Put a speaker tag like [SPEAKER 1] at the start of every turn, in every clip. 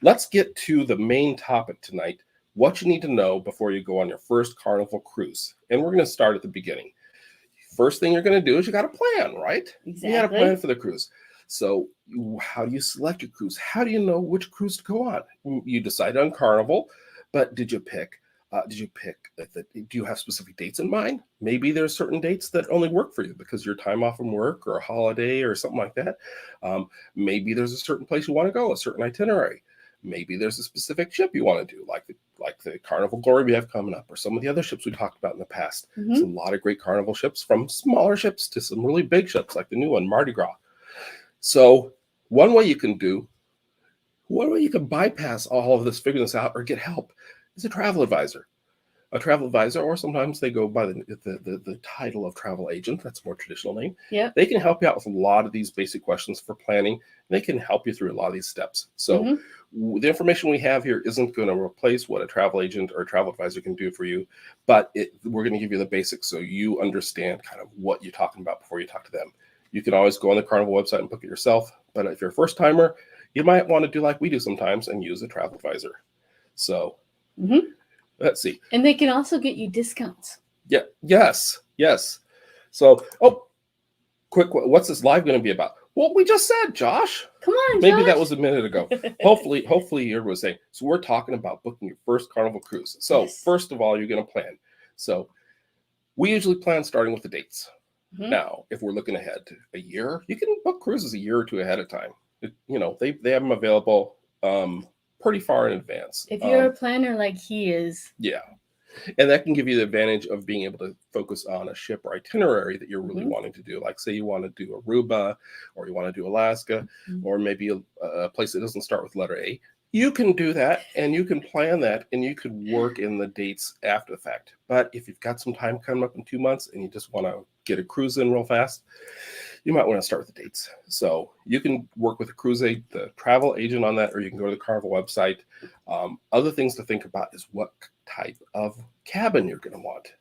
[SPEAKER 1] let's get to the main topic tonight, what you need to know before you go on your first Carnival cruise. And we're going to start at the beginning. First thing you're going to do is you got to plan, right?
[SPEAKER 2] Exactly.
[SPEAKER 1] You got to plan for the cruise. So how do you select your cruise? How do you know which cruise to go on? You decided on Carnival, but did you pick, do you have specific dates in mind? Maybe there's certain dates that only work for you because your time off from work or a holiday or something like that. Maybe there's a certain place you want to go, a certain itinerary. Maybe there's a specific ship you want to do, like the Carnival Glory we have coming up, or some of the other ships we talked about in the past. There's a lot of great Carnival ships, from smaller ships to some really big ships, like the new one, Mardi Gras. So one way you can bypass all of this, figure this out, or get help is a travel advisor. A travel advisor, or sometimes they go by the title of travel agent. That's a more traditional name.
[SPEAKER 2] Yeah.
[SPEAKER 1] They can help you out with a lot of these basic questions for planning. They can help you through a lot of these steps. So the information we have here isn't going to replace what a travel agent or a travel advisor can do for you, but we're going to give you the basics so you understand kind of what you're talking about before you talk to them. You can always go on the Carnival website and book it yourself, but if you're a first timer, you might want to do like we do sometimes and use a travel advisor. So let's see.
[SPEAKER 2] And they can also get you discounts.
[SPEAKER 1] Yeah. Yes. So, quick, what's this live going to be about? Well, we just said, Josh.
[SPEAKER 2] Come on,
[SPEAKER 1] Maybe
[SPEAKER 2] Josh.
[SPEAKER 1] that was a minute ago. Hopefully everyone was saying. So we're talking about booking your first Carnival cruise. So First of all, you're going to plan. So we usually plan starting with the dates. Now, if we're looking ahead to a year, you can book cruises a year or two ahead of time. They have them available pretty far in advance.
[SPEAKER 2] If you're a planner like he is.
[SPEAKER 1] Yeah. And that can give you the advantage of being able to focus on a ship or itinerary that you're really wanting to do. Like say you want to do Aruba, or you want to do Alaska, or maybe a place that doesn't start with letter A. You can do that, and you can plan that, and you could work in the dates after the fact. But if you've got some time coming up in 2 months and you just want to get a cruise in real fast, you might want to start with the dates. So you can work with the travel agent on that, or you can go to the Carnival website. Other things to think about is what type of cabin you're going to want.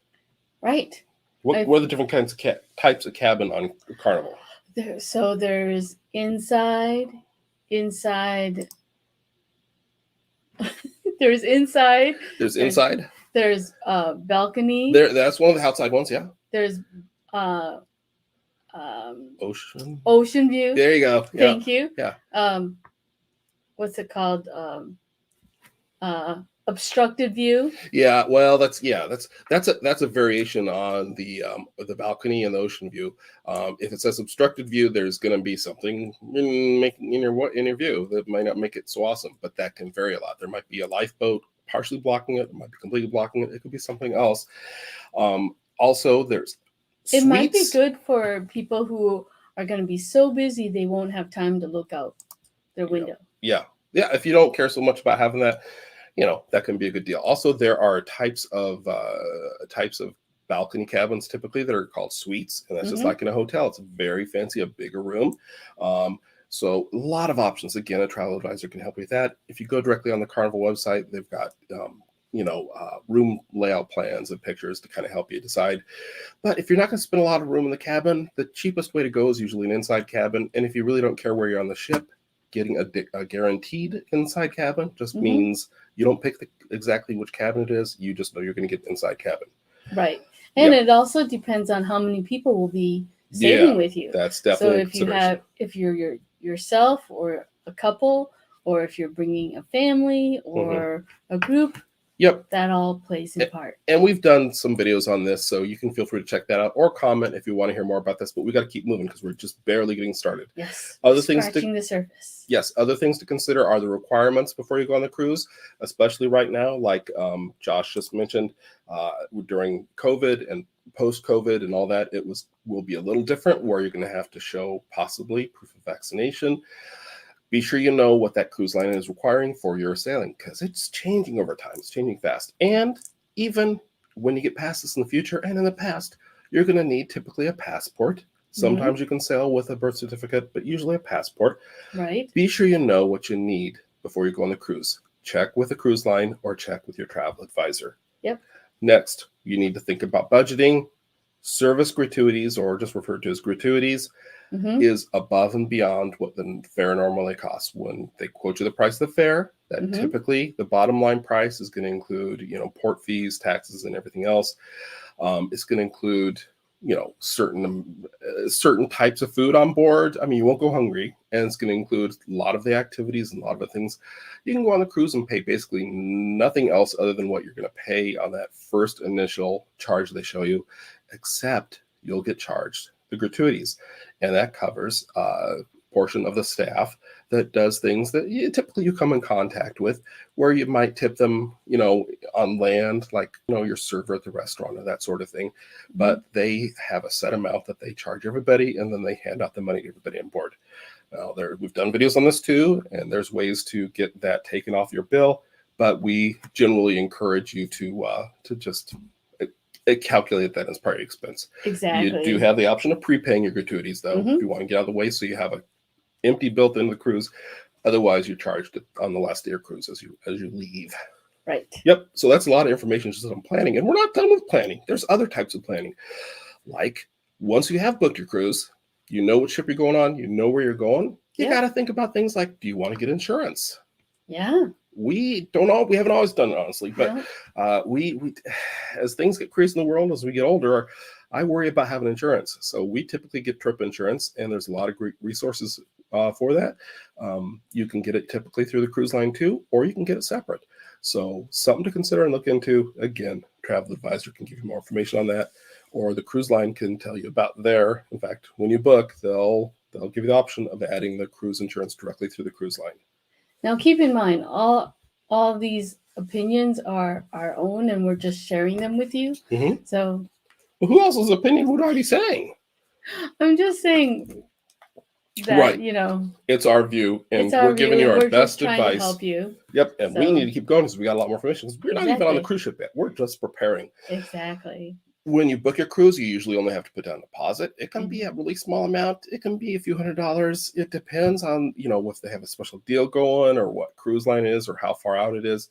[SPEAKER 2] Right.
[SPEAKER 1] What are the different kinds of types of cabin on Carnival?
[SPEAKER 2] There's inside. There's inside.
[SPEAKER 1] There's inside.
[SPEAKER 2] There's balcony.
[SPEAKER 1] That's one of the outside ones. Yeah.
[SPEAKER 2] There's
[SPEAKER 1] ocean
[SPEAKER 2] view.
[SPEAKER 1] There you go. Yeah.
[SPEAKER 2] Thank you.
[SPEAKER 1] Yeah.
[SPEAKER 2] What's it called? Obstructed view.
[SPEAKER 1] Yeah. Well, that's a variation on the balcony and the ocean view. If it says obstructed view, there's going to be something in your view that might not make it so awesome, but that can vary a lot. There might be a lifeboat partially blocking it. It might be completely blocking it. It could be something else. Also, there's suites.
[SPEAKER 2] It might be good for people who are going to be so busy they won't have time to look out their window.
[SPEAKER 1] Yeah. If you don't care so much about having that, that can be a good deal. Also, there are types of balcony cabins typically that are called suites, and that's just like in a hotel. It's very fancy, a bigger room. So a lot of options. Again, a travel advisor can help you with that. If you go directly on the Carnival website, they've got room layout plans and pictures to kind of help you decide. But if you're not going to spend a lot of room in the cabin, the cheapest way to go is usually an inside cabin. And if you really don't care where you're on the ship, getting a guaranteed inside cabin just means you don't pick exactly which cabin it is. You just know you're going to get the inside cabin.
[SPEAKER 2] Right. And it also depends on how many people will be staying with you.
[SPEAKER 1] That's definitely
[SPEAKER 2] if you're yourself or a couple, or if you're bringing a family or a group, that all plays in part. And
[SPEAKER 1] we've done some videos on this, so you can feel free to check that out or comment if you want to hear more about this. But we got to keep moving because we're just barely getting started.
[SPEAKER 2] Yes.
[SPEAKER 1] Scratching
[SPEAKER 2] the surface.
[SPEAKER 1] Yes. Other things to consider are the requirements before you go on the cruise, especially right now, like Josh just mentioned, during COVID and post-COVID and all that, will be a little different, where you're going to have to show possibly proof of vaccination. Be sure you know what that cruise line is requiring for your sailing, because it's changing over time. It's changing fast. And even when you get past this in the future and in the past, you're going to need typically a passport. Sometimes you can sail with a birth certificate, but usually a passport.
[SPEAKER 2] Right.
[SPEAKER 1] Be sure you know what you need before you go on the cruise. Check with a cruise line or check with your travel advisor.
[SPEAKER 2] Yep.
[SPEAKER 1] Next, you need to think about budgeting. Service gratuities, or just referred to as gratuities, is above and beyond what the fare normally costs. When they quote you the price of the fare, that typically the bottom line price is going to include, port fees, taxes, and everything else. It's going to include, certain types of food on board. I mean, you won't go hungry, and it's going to include a lot of the activities and a lot of the things. You can go on the cruise and pay basically nothing else other than what you're going to pay on that first initial charge they show you, except you'll get charged the gratuities, and that covers a portion of the staff that does things that typically you come in contact with, where you might tip them, on land, like, your server at the restaurant or that sort of thing. But they have a set amount that they charge everybody, and then they hand out the money to everybody on board. Now, we've done videos on this too, and there's ways to get that taken off your bill, but we generally encourage you to just calculate that as part of the expense.
[SPEAKER 2] Exactly.
[SPEAKER 1] You do have the option of prepaying your gratuities, though, if you want to get out of the way, so you have a empty built into the cruise. Otherwise, you're charged on the last day of cruise as you leave.
[SPEAKER 2] Right.
[SPEAKER 1] Yep. So that's a lot of information just on planning, and we're not done with planning. There's other types of planning, like once you have booked your cruise, you know what ship you're going on, you know where you're going. You got to think about things like, do you want to get insurance?
[SPEAKER 2] Yeah.
[SPEAKER 1] We haven't always done it, honestly, but we as things get crazy in the world, as we get older, I worry about having insurance. So we typically get trip insurance, and there's a lot of great resources for that. You can get it typically through the cruise line too, or you can get it separate. So something to consider and look into. Again, Travel Advisor can give you more information on that, or the cruise line can tell you about their. In fact, when you book, they'll give you the option of adding the cruise insurance directly through the cruise line.
[SPEAKER 2] Now, keep in mind, all these opinions are our own, and we're just sharing them with you. So,
[SPEAKER 1] who else's opinion would I be saying?
[SPEAKER 2] I'm just saying that,
[SPEAKER 1] it's our view, and we're giving you our best advice.
[SPEAKER 2] To help you.
[SPEAKER 1] Yep, and we need to keep going because we got a lot more information. We're not even on the cruise ship yet. We're just preparing.
[SPEAKER 2] Exactly.
[SPEAKER 1] When you book your cruise, you usually only have to put down a deposit. It can be a really small amount. It can be a few $100s. It depends on, if they have a special deal going or what cruise line is or how far out it is.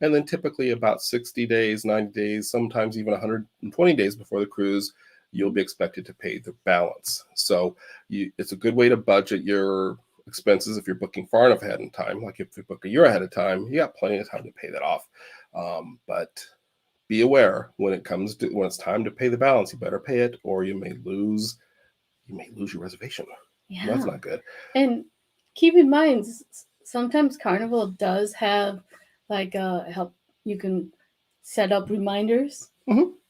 [SPEAKER 1] And then typically about 60 days, 90 days, sometimes even 120 days before the cruise, you'll be expected to pay the balance. So it's a good way to budget your expenses if you're booking far enough ahead in time. Like if you book a year ahead of time, you got plenty of time to pay that off. But be aware when it's time to pay the balance, you better pay it, or you may lose your reservation.
[SPEAKER 2] Yeah,
[SPEAKER 1] that's not good.
[SPEAKER 2] And keep in mind, sometimes Carnival does have like help. You can set up reminders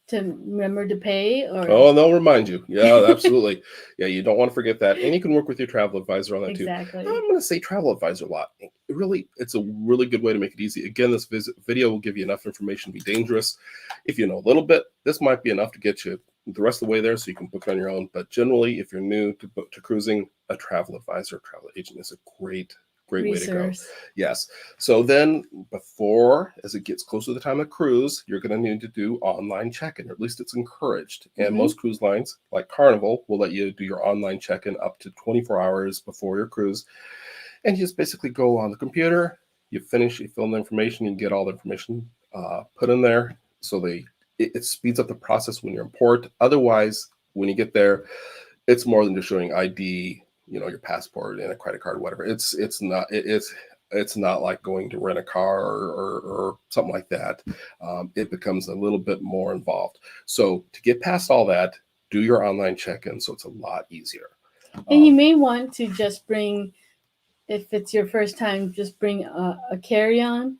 [SPEAKER 2] to remember to pay.
[SPEAKER 1] They'll remind you. Yeah, absolutely. Yeah, you don't want to forget that, and you can work with your travel advisor on that too.
[SPEAKER 2] Exactly.
[SPEAKER 1] I'm going to say travel advisor a lot. It's a really good way to make it easy. Again, this video will give you enough information to be dangerous. If you know a little bit, this might be enough to get you the rest of the way there, so you can book it on your own. But generally, if you're new to cruising, a travel advisor, travel agent is a great way to go. Yes. So then as it gets closer to the time of cruise, you're going to need to do online check-in, or at least it's encouraged. And most cruise lines, like Carnival, will let you do your online check-in up to 24 hours before your cruise. And you just basically go on the computer, you fill in the information, you get all the information put in there. So it speeds up the process when you're in port. Otherwise, when you get there, it's more than just showing ID, your passport and a credit card, whatever. It's not like going to rent a car or something like that. It becomes a little bit more involved. So to get past all that, do your online check-in, so it's a lot easier.
[SPEAKER 2] And you may want to just bring, if it's your first time, just bring a carry-on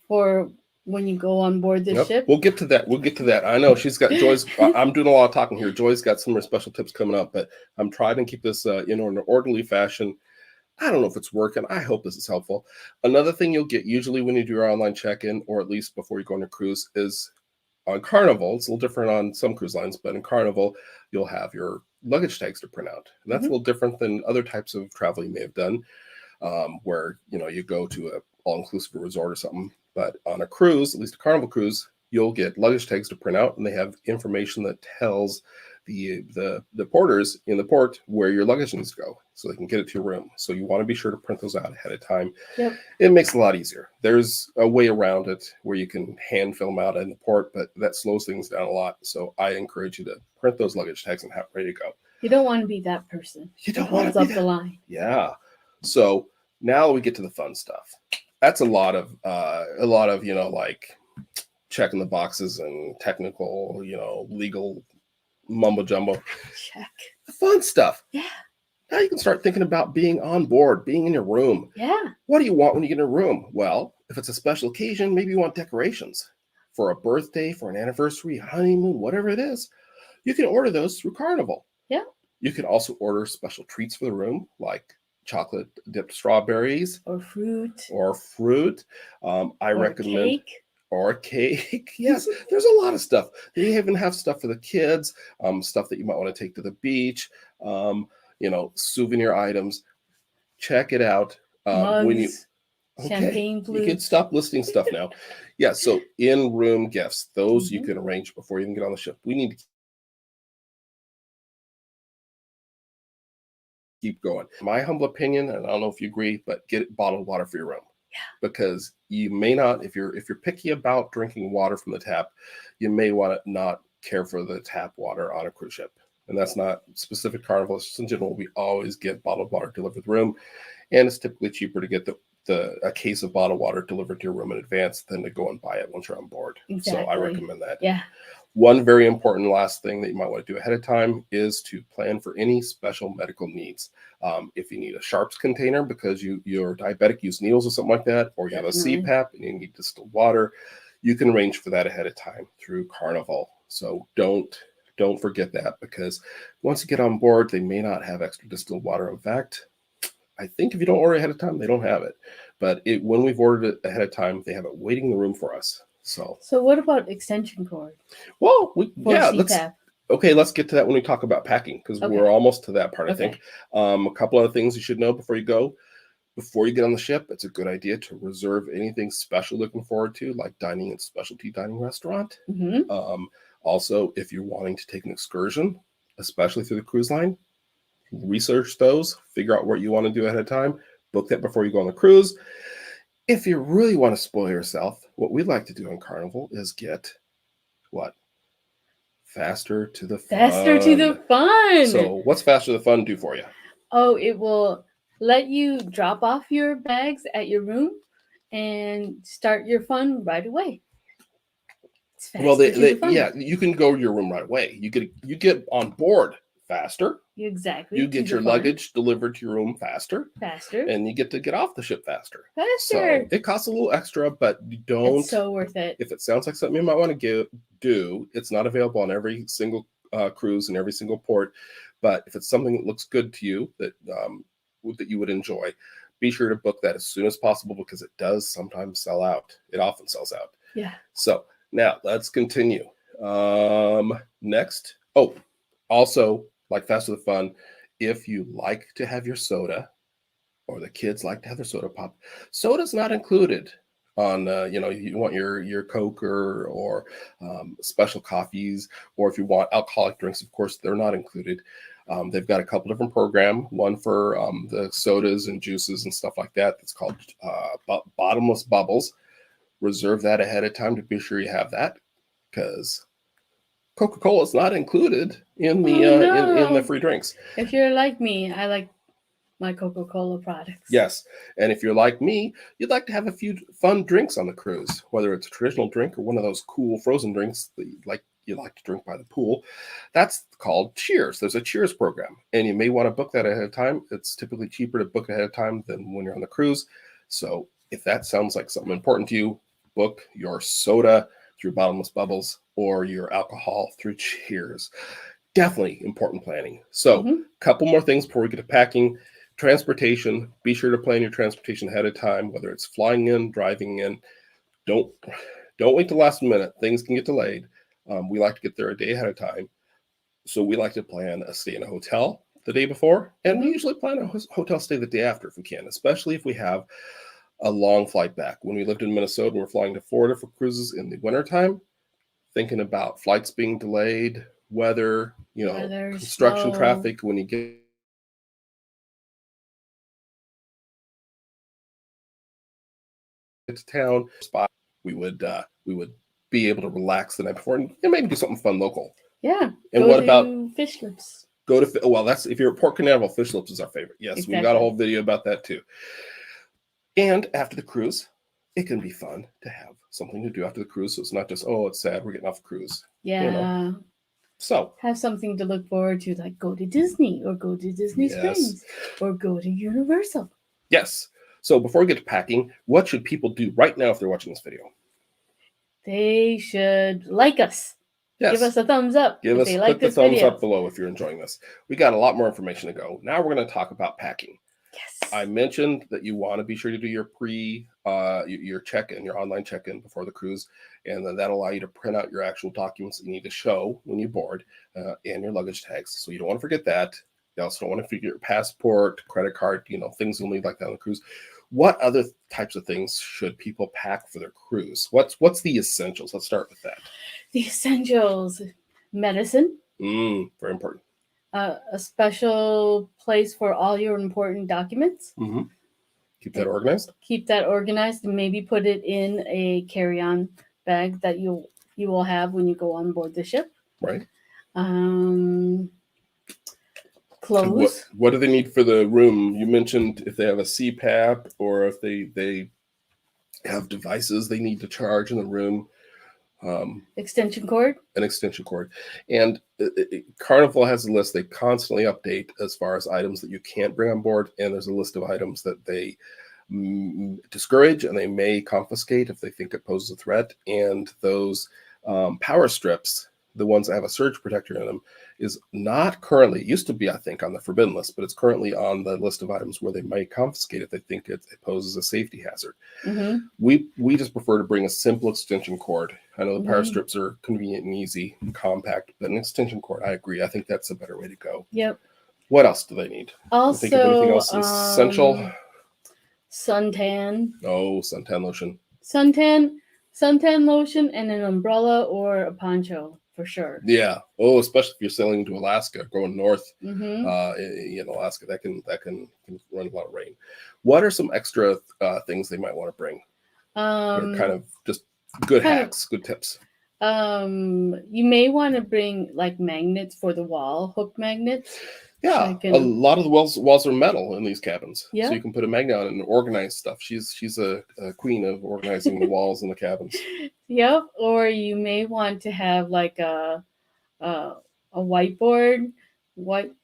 [SPEAKER 2] for when you go on board the ship.
[SPEAKER 1] We'll get to that. I know she's got Joy's. I'm doing a lot of talking here. Joy's got some more special tips coming up, but I'm trying to keep this in an orderly fashion. I don't know if it's working. I hope this is helpful. Another thing you'll get usually when you do your online check-in, or at least before you go on a cruise, is on Carnival. It's a little different on some cruise lines, but in Carnival, you'll have your luggage tags to print out. And that's a little different than other types of travel you may have done, where you go to a all-inclusive resort or something. But on a cruise, at least a Carnival cruise, you'll get luggage tags to print out, and they have information that tells the porters in the port where your luggage needs to go, so they can get it to your room. So you want to be sure to print those out ahead of time.
[SPEAKER 2] Yep.
[SPEAKER 1] It makes it a lot easier. There's a way around it where you can hand fill them out in the port, but that slows things down a lot. So I encourage you to print those luggage tags and have it ready to go.
[SPEAKER 2] You don't want to be that person.
[SPEAKER 1] You don't want to be
[SPEAKER 2] up the line.
[SPEAKER 1] Yeah. So now we get to the fun stuff. that's a lot of like checking the boxes and technical, legal mumbo jumbo.
[SPEAKER 2] Check.
[SPEAKER 1] Fun stuff.
[SPEAKER 2] Yeah.
[SPEAKER 1] Now you can start thinking about being on board, being in your room.
[SPEAKER 2] Yeah.
[SPEAKER 1] What do you want when you get in a room? Well, if it's a special occasion, maybe you want decorations for a birthday, for an anniversary, honeymoon, whatever it is. You can order those through Carnival.
[SPEAKER 2] Yeah.
[SPEAKER 1] You can also order special treats for the room, like chocolate dipped strawberries
[SPEAKER 2] or fruit.
[SPEAKER 1] I recommend
[SPEAKER 2] cake.
[SPEAKER 1] Or cake. Yes, there's a lot of stuff. They even have stuff for the kids, stuff that you might want to take to the beach, souvenir items. Check it out.
[SPEAKER 2] Mugs, champagne flutes.
[SPEAKER 1] You can stop listing stuff now. Yeah, so in-room gifts, those you can arrange before you even get on the ship. We need to keep going. My humble opinion, and I don't know if you agree, but get bottled water for your room.
[SPEAKER 2] Yeah.
[SPEAKER 1] Because you may not, if you're picky about drinking water from the tap, you may want to not care for the tap water on a cruise ship. And that's not specific Carnival. It's just in general, we always get bottled water delivered to the room. And it's typically cheaper to get a case of bottled water delivered to your room in advance than to go and buy it once you're on board.
[SPEAKER 2] Exactly.
[SPEAKER 1] So I recommend that.
[SPEAKER 2] Yeah.
[SPEAKER 1] One very important last thing that you might want to do ahead of time is to plan for any special medical needs. If you need a sharps container because you're diabetic, use needles or something like that, or you have a CPAP and you need distilled water, you can arrange for that ahead of time through Carnival. So don't forget that, because once you get on board, they may not have extra distilled water. In fact, I think if you don't order ahead of time, they don't have it. But when we've ordered it ahead of time, they have it waiting in the room for us. So
[SPEAKER 2] what about extension cord?
[SPEAKER 1] Well, let's get to that when we talk about packing, because we're almost to that part, I think. A couple other things you should know before you go. Before you get on the ship, it's a good idea to reserve anything special looking forward to, like dining at specialty dining restaurant. Also, if you're wanting to take an excursion, especially through the cruise line, research those, figure out what you want to do ahead of time, book that before you go on the cruise. If you really want to spoil yourself, what we like to do on Carnival is get what? Faster to the fun.
[SPEAKER 2] Faster to the fun.
[SPEAKER 1] So what's Faster to the Fun do for you?
[SPEAKER 2] Oh, it will let you drop off your bags at your room and start your fun right away.
[SPEAKER 1] Well, you can go to your room right away. You get on board faster.
[SPEAKER 2] Exactly.
[SPEAKER 1] You get your luggage delivered to your room faster.
[SPEAKER 2] Faster.
[SPEAKER 1] And you get to get off the ship faster.
[SPEAKER 2] Faster.
[SPEAKER 1] So it costs a little extra, but you don't.
[SPEAKER 2] It's so worth it.
[SPEAKER 1] If it sounds like something you might want to do, it's not available on every single cruise and every single port. But if it's something that looks good to you that you would enjoy, be sure to book that as soon as possible, because it does sometimes sell out. It often sells out.
[SPEAKER 2] Yeah.
[SPEAKER 1] So now let's continue. Next. Oh, also, like Faster the Fun, if you like to have your soda, or the kids like to have their soda pop, soda's not included on, you want your Coke or special coffees, or if you want alcoholic drinks, of course, they're not included. They've got a couple different programs, one for the sodas and juices and stuff like that. That's called Bottomless Bubbles. Reserve that ahead of time to be sure you have that, because Coca-Cola is not included in the in the free drinks.
[SPEAKER 2] If you're like me, I like my Coca-Cola products.
[SPEAKER 1] Yes, and if you're like me, you'd like to have a few fun drinks on the cruise, whether it's a traditional drink or one of those cool frozen drinks that you like to drink by the pool. That's called Cheers. There's a Cheers program, and you may want to book that ahead of time. It's typically cheaper to book ahead of time than when you're on the cruise. So if that sounds like something important to you, book your soda through Bottomless Bubbles or your alcohol through Cheers. Definitely important planning. So couple more things before we get to packing. Transportation. Be sure to plan your transportation ahead of time, whether it's flying in, driving in. Don't wait till last minute. Things can get delayed. We like to get there a day ahead of time. So we like to plan a stay in a hotel the day before, and we usually plan a hotel stay the day after if we can, especially if we have a long flight back. When we lived in Minnesota and we're flying to Florida for cruises in the wintertime, thinking about flights being delayed, weather, construction, traffic, when you get to town spot, we would be able to relax the night before and maybe do something fun local.
[SPEAKER 2] Yeah.
[SPEAKER 1] And what about
[SPEAKER 2] fish lips?
[SPEAKER 1] That's if you're at Port Canaveral, fish lips is our favorite. Yes, exactly. We got a whole video about that too. And after the cruise, it can be fun to have something to do after the cruise. So it's not just, oh, it's sad, we're getting off the cruise.
[SPEAKER 2] Yeah.
[SPEAKER 1] You know. So
[SPEAKER 2] have something to look forward to, like go to Disney or go to Disney Springs or go to Universal.
[SPEAKER 1] Yes. So before we get to packing, what should people do right now if they're watching this video?
[SPEAKER 2] They should like us.
[SPEAKER 1] Yes.
[SPEAKER 2] Give us a thumbs up.
[SPEAKER 1] Click the thumbs up below if you're enjoying this. We got a lot more information to go. Now we're going to talk about packing.
[SPEAKER 2] Yes.
[SPEAKER 1] I mentioned that you want to be sure to do your your check-in, your online check-in before the cruise, and then that'll allow you to print out your actual documents that you need to show when you board and your luggage tags. So you don't want to forget that. You also don't want to forget your passport, credit card, things you'll need like that on the cruise. What other types of things should people pack for their cruise? What's the essentials? Let's start with that.
[SPEAKER 2] The essentials: medicine.
[SPEAKER 1] Very important.
[SPEAKER 2] A special place for all your important documents.
[SPEAKER 1] Mm-hmm. Keep that organized. And maybe put it in a carry-on bag that you will have when you go on board the ship. Right.
[SPEAKER 2] Clothes.
[SPEAKER 1] What do they need for the room? You mentioned if they have a CPAP or if they have devices they need to charge in the room.
[SPEAKER 2] Extension cord.
[SPEAKER 1] An extension cord. And Carnival has a list they constantly update as far as items that you can't bring on board. And there's a list of items that they discourage and they may confiscate if they think it poses a threat. And those power strips, the ones that have a surge protector in them, is not currently, it used to be, I think, on the forbidden list, but it's currently on the list of items where they might confiscate if they think it poses a safety hazard.
[SPEAKER 2] Mm-hmm.
[SPEAKER 1] We just prefer to bring a simple extension cord. I know the power strips are convenient and easy and compact, but an extension cord, I agree. I think that's a better way to go.
[SPEAKER 2] Yep.
[SPEAKER 1] What else do they need?
[SPEAKER 2] Also,
[SPEAKER 1] think of anything else essential?
[SPEAKER 2] Suntan.
[SPEAKER 1] Oh, suntan lotion.
[SPEAKER 2] Suntan lotion and an umbrella or a poncho for sure.
[SPEAKER 1] Yeah. Oh, especially if you're sailing to Alaska, going north
[SPEAKER 2] Mm-hmm.
[SPEAKER 1] in Alaska, that can run a lot of rain. What are some extra things they might want to bring? They're kind of just good hacks, good tips.
[SPEAKER 2] You may want to bring like magnets for the wall, hook magnets.
[SPEAKER 1] Yeah, a lot of the walls are metal in these cabins, so you can put a magnet on it and organize stuff. She's a queen of organizing the walls in the cabins.
[SPEAKER 2] Yep, or you may want to have like a whiteboard,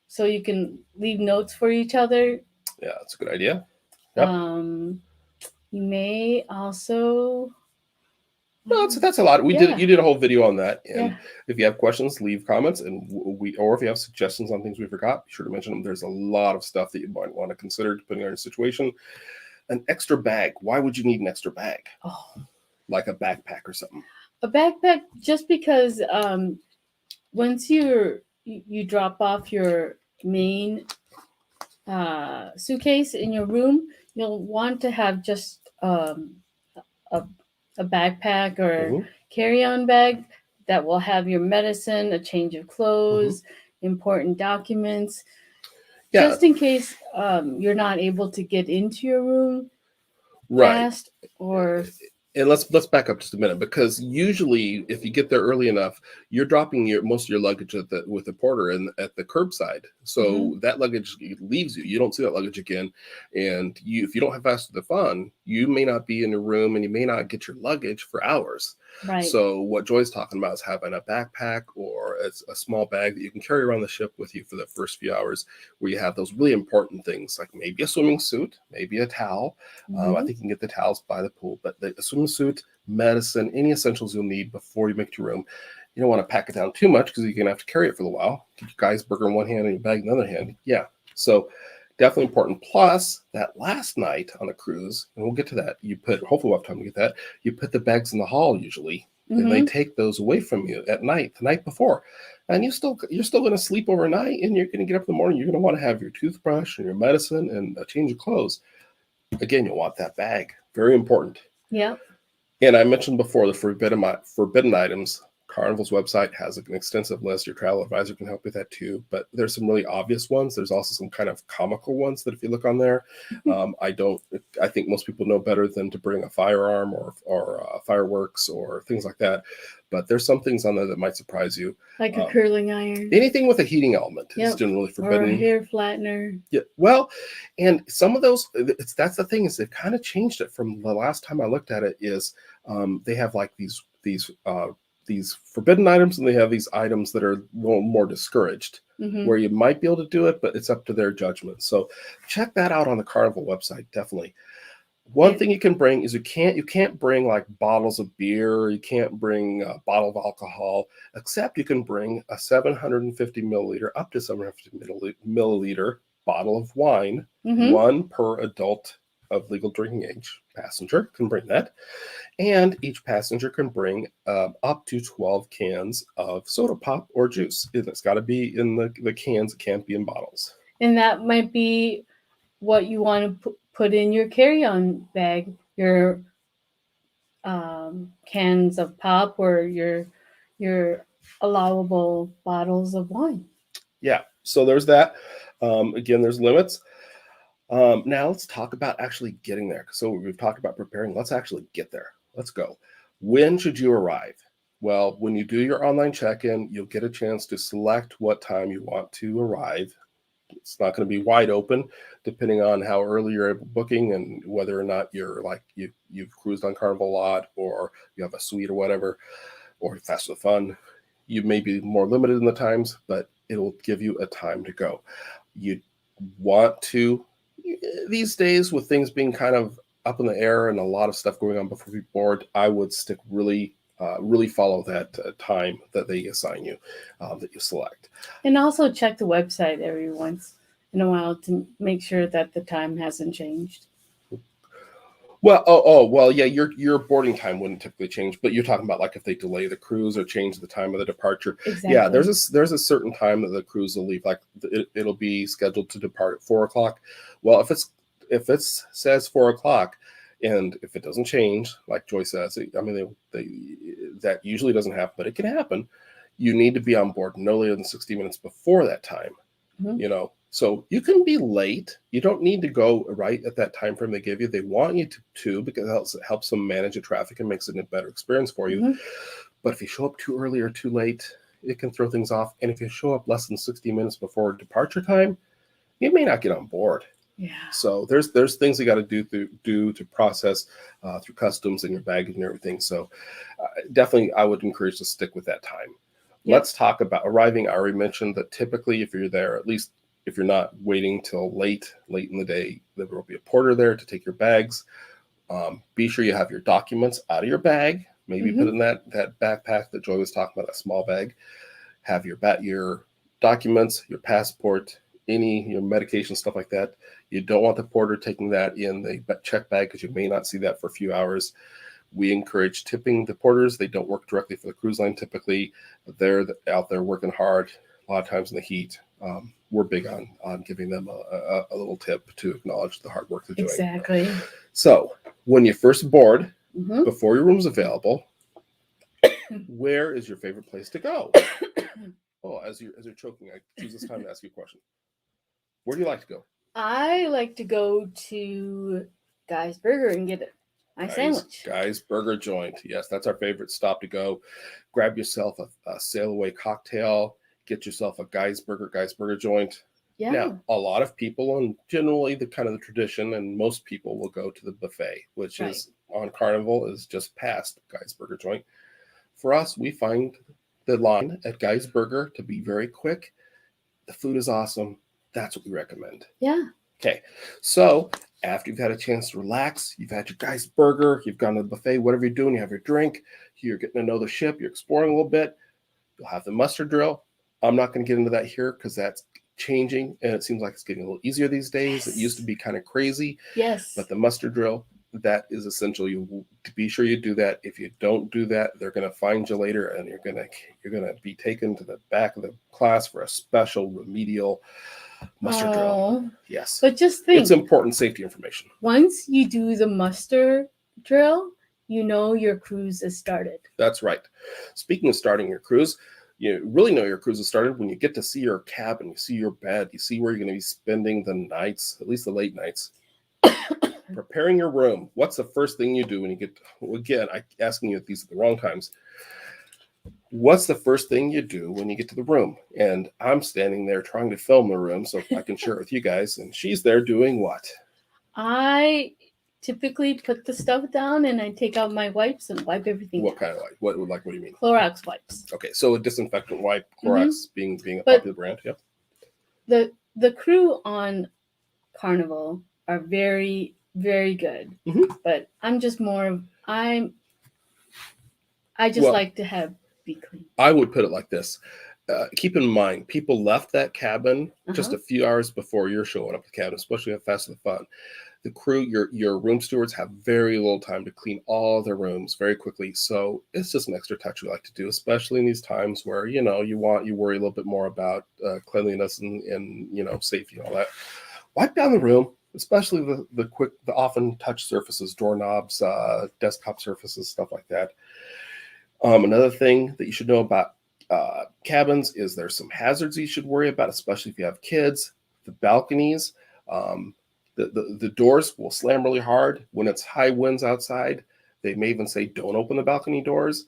[SPEAKER 2] so you can leave notes for each other.
[SPEAKER 1] Yeah, that's a good idea. Yep.
[SPEAKER 2] You may also.
[SPEAKER 1] No, that's a lot. You did a whole video on that, and if you have questions, leave comments, and or if you have suggestions on things we forgot, be sure to mention them. There's a lot of stuff that you might want to consider depending on your situation. An extra bag. Why would you need an extra bag?
[SPEAKER 2] Oh,
[SPEAKER 1] like a backpack or something.
[SPEAKER 2] A backpack, just because once you drop off your main suitcase in your room, you'll want to have just a backpack or carry-on bag that will have your medicine, a change of clothes, important documents, just in case you're not able to get into your room fast.
[SPEAKER 1] And let's back up just a minute, because usually if you get there early enough, you're dropping most of your luggage with the porter at the curbside. So that luggage leaves you. You don't see that luggage again. And if you don't have Fast to the Fun, you may not be in your room and you may not get your luggage for hours.
[SPEAKER 2] Right.
[SPEAKER 1] So what Joy's talking about is having a backpack or a small bag that you can carry around the ship with you for the first few hours, where you have those really important things, like maybe a swimming suit, maybe a towel. I think you can get the towels by the pool, but the swimming suit, medicine, any essentials you'll need before you make it to your room. You don't want to pack it down too much because you're going to have to carry it for a while. Keep your guy's burger in one hand and your bag in the other hand. Yeah. So definitely important. Plus, that last night on a cruise, and we'll get to that, hopefully we'll have time to get that, you put the bags in the hall usually, and they take those away from you at night, the night before. And you're still going to sleep overnight, and you're going to get up in the morning. You're going to want to have your toothbrush and your medicine and a change of clothes. Again, you'll want that bag. Very important.
[SPEAKER 2] Yeah.
[SPEAKER 1] And I mentioned before the forbidden items. Carnival's website has an extensive list. Your travel advisor can help with that too. But there's some really obvious ones. There's also some kind of comical ones that if you look on there, I think most people know better than to bring a firearm or fireworks or things like that. But there's some things on there that might surprise you.
[SPEAKER 2] Like a curling iron.
[SPEAKER 1] Anything with a heating element is generally forbidden.
[SPEAKER 2] Or a hair flattener.
[SPEAKER 1] Yeah, well, and some of those, that's the thing, is they've kind of changed it from the last time I looked at it. Is they have like these forbidden items, and they have these items that are a little more discouraged, where you might be able to do it, but it's up to their judgment. So check that out on the Carnival website, definitely. One thing you can bring is you can't bring like bottles of beer. You can't bring a bottle of alcohol, except you can bring a 750 milliliter, up to 750 milliliter bottle of wine, one per adult of legal drinking age passenger can bring that. And each passenger can bring up to 12 cans of soda pop or juice. It's got to be in the cans. It can't be in bottles.
[SPEAKER 2] And that might be what you want to put in your carry-on bag, your cans of pop or your allowable bottles of wine.
[SPEAKER 1] Yeah, so there's that. Again, there's limits. Now let's talk about actually getting there. So we've talked about preparing. Let's actually get there. Let's go. When should you arrive? Well, when you do your online check-in, you'll get a chance to select what time you want to arrive. It's not going to be wide open, depending on how early you're booking and whether or not you're like you've cruised on Carnival a lot, or you have a suite or whatever, or Fast with Fun. You may be more limited in the times, but it'll give you a time to go. You want to, these days with things being kind of up in the air and a lot of stuff going on before you board, I would stick really follow that time that they assign you, that you select.
[SPEAKER 2] And also check the website every once in a while to make sure that the time hasn't changed.
[SPEAKER 1] Well, well, yeah, your boarding time wouldn't typically change, but you're talking about like if they delay the cruise or change the time of the departure.
[SPEAKER 2] Exactly.
[SPEAKER 1] Yeah, there's a certain time that the cruise will leave. Like it'll be scheduled to depart at 4:00. Well, if it says 4:00, and if it doesn't change, like Joy says, I mean, that usually doesn't happen, but it can happen. You need to be on board no later than 60 minutes before that time. So you can be late. You don't need to go right at that time frame they give you. They want you to because it helps them manage the traffic and makes it a better experience for you. But if you show up too early or too late, it can throw things off. And if you show up less than 60 minutes before departure time, you may not get on board.
[SPEAKER 2] Yeah.
[SPEAKER 1] So there's things you got to do to process through customs and your baggage and everything. So definitely, I would encourage to stick with that time. Yep. Let's talk about arriving. I already mentioned that typically, if you're there, at least if you're not waiting till late in the day, there will be a porter there to take your bags. Be sure you have your documents out of your bag. Maybe put in that backpack that Joy was talking about, that small bag. Have your documents, your passport, your medication, stuff like that. You don't want the porter taking that in the check bag because you may not see that for a few hours. We encourage tipping the porters. They don't work directly for the cruise line typically. They're out there working hard a lot of times in the heat. We're big on giving them a little tip to acknowledge the hard work they're doing.
[SPEAKER 2] Exactly.
[SPEAKER 1] So when you first board, before your room's available, where is your favorite place to go? Oh, as you're choking, I choose this time to ask you a question. Where do you like to go?
[SPEAKER 2] I like to go to Guy's Burger and get my sandwich.
[SPEAKER 1] Guy's Burger Joint. Yes, that's our favorite stop to go. Grab yourself a sail away cocktail. Get yourself a Guy's Burger Joint.
[SPEAKER 2] Yeah.
[SPEAKER 1] Now, a lot of people, and generally the kind of the tradition, and most people will go to the buffet, which is on Carnival, is just past Guy's Burger Joint. For us, we find the line at Guy's Burger to be very quick. The food is awesome. That's what we recommend.
[SPEAKER 2] Yeah.
[SPEAKER 1] Okay. So after you've had a chance to relax, you've had your Guy's Burger, you've gone to the buffet, whatever you're doing, you have your drink, you're getting to know the ship, you're exploring a little bit, you'll have the muster drill. I'm not going to get into that here because that's changing and it seems like it's getting a little easier these days. It used to be kind of crazy.
[SPEAKER 2] Yes.
[SPEAKER 1] But the muster drill, that is essential. You be sure you do that. If you don't do that, they're going to find you later and you're going to be taken to the back of the class for a special remedial muster drill. Yes.
[SPEAKER 2] But just think,
[SPEAKER 1] it's important safety information.
[SPEAKER 2] Once you do the muster drill, you know your cruise is started.
[SPEAKER 1] That's right. Speaking of starting your cruise, you really know your cruise has started when you get to see your cabin, you see your bed, you see where you're going to be spending the nights, at least the late nights. Preparing your room. What's the first thing you do when you get, again, I'm asking you if these are the wrong times. What's the first thing you do when you get to the room? And I'm standing there trying to film the room so I can share it with you guys. And she's there doing what?
[SPEAKER 2] I typically put the stuff down and I take out my wipes and wipe everything
[SPEAKER 1] What
[SPEAKER 2] down.
[SPEAKER 1] kind of like? What do you mean?
[SPEAKER 2] Clorox wipes.
[SPEAKER 1] Okay, so a disinfectant wipe, Clorox being a
[SPEAKER 2] But
[SPEAKER 1] popular brand. Yep.
[SPEAKER 2] The crew on Carnival are very, very good. But I'm just more of I just like to be clean.
[SPEAKER 1] I would put it like this. Keep in mind, people left that cabin just a few hours before you're showing up at the cabin, especially at Fast and Fun. The crew, your room stewards have very little time to clean all their rooms very quickly. So it's just an extra touch we like to do, especially in these times where, you worry a little bit more about cleanliness and safety and all that. Wipe down the room, especially the often touch surfaces, doorknobs, desktop surfaces, stuff like that. Another thing that you should know about cabins is there's some hazards you should worry about, especially if you have kids. The balconies, the doors will slam really hard when it's high winds outside. They may even say don't open the balcony doors,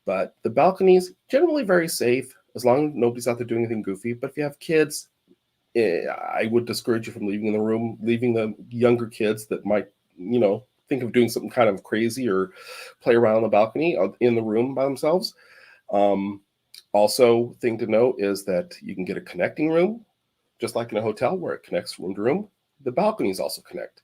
[SPEAKER 1] but the balconies generally very safe as long as nobody's out there doing anything goofy. But if you have kids, I would discourage you from leaving the room, leaving the younger kids that might, think of doing something kind of crazy or play around on the balcony in the room by themselves. Also, thing to note is that you can get a connecting room, just like in a hotel where it connects room to room. The balconies also connect.